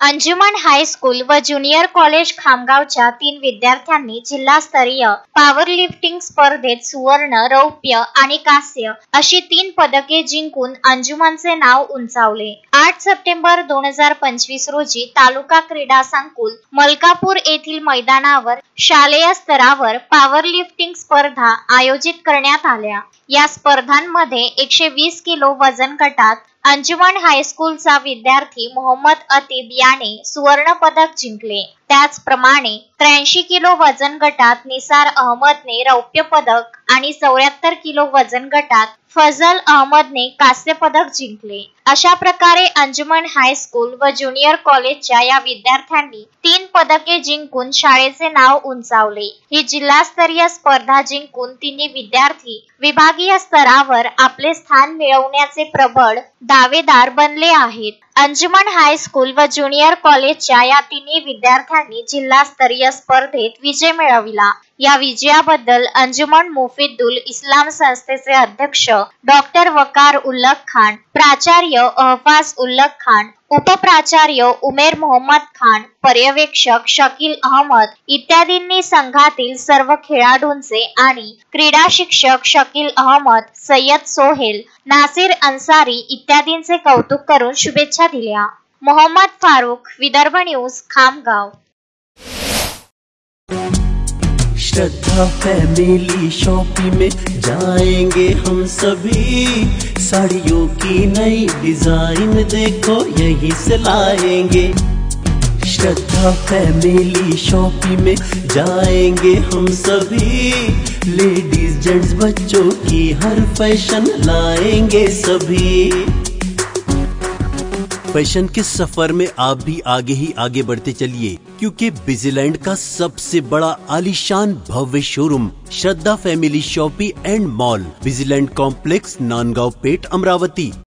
अंजुमन high school व junior college खामगावच्या 3 विद्यार्थ्यांनी जिल्हास्तरीय पॉवर लिफ्टिंग स्पर्धेत सुवर्ण, रौप्य आणि कांस्य अशी 3 पदके जिंकून अंजुमनचे नाव उंचावले। 8 सप्टेंबर 2025 रोजी तालुका क्रीडा संकुल मलकापूर येथील मैदानावर शालेय स्तरावर पॉवर लिफ्टिंग स्पर्धा आयोजित करण्यात आल्या। या स्पर्धांमध्ये 120 किलो वजन गटात अंजुमन हायस्कूलचा विद्यार्थी मोहम्मद अतीब याने सुवर्ण पदक जिंकले। त्याचप्रमाणे 83 किलो वजन गटात निसार अहमदने रौप्य पदक आणि 74 किलो वजन गटात फजल अहमदने कांस्य पदक जिंकले। अशा प्रकारे अंजुमन हायस्कूल व ज्युनियर कॉलेजच्या या विद्यार्थ्यांनी 3 पदके जिंकून शाळेचे नाव उंचावले। ही जिल्हास्तरीय स्पर्धा जिंकून तिन्ही विद्यार्थी विभागीय स्तरावर आपले स्थान मिळवण्याचे प्रबळ दावेदार बनले आहेत। अंजुमन हायस्कूल व ज्युनियर कॉलेजच्या या तिन्ही विद्यार्थ्यांनी जिल्हास्तरीय स्पर्धेत विजय मिळविला। या विजयाबद्दल अंजुमन मुफिद्दुल इस्लाम संस्थेचे अध्यक्ष डॉक्टर वकार उल्लख खान, प्राचार्य अहफाज उल्लख खान, उपप्राचार्य उमेर मोहम्मद खान, पर्यवेक्षक शकील अहमद इत्यादींनी संघातील सर्व खेळाडूंचे आणि क्रीडा शिक्षक शकील अहमद, सय्यद सोहेल, नासिर अन्सारी इत्यादींचे कौतुक करून शुभेच्छा दिल्या। मोहम्मद फारूक, विदर्भ न्यूज, खामगाव। श्रद्धा फैमिली शॉपिंग में जाएंगे हम सभी, साड़ियों की नई डिजाइन देखो यहीं से लाएंगे। श्रद्धा फैमिली शॉपिंग में जाएंगे हम सभी, लेडीज जेंट्स बच्चों की हर फैशन लाएंगे सभी। फैशन के सफर में आप भी आगे ही आगे बढ़ते चलिए, क्योंकि बिजीलैंड का सबसे बड़ा आलीशान भव्य showroom Shraddha family shopping and mall, Busyland complex, Nandgaon Peth, Amravati.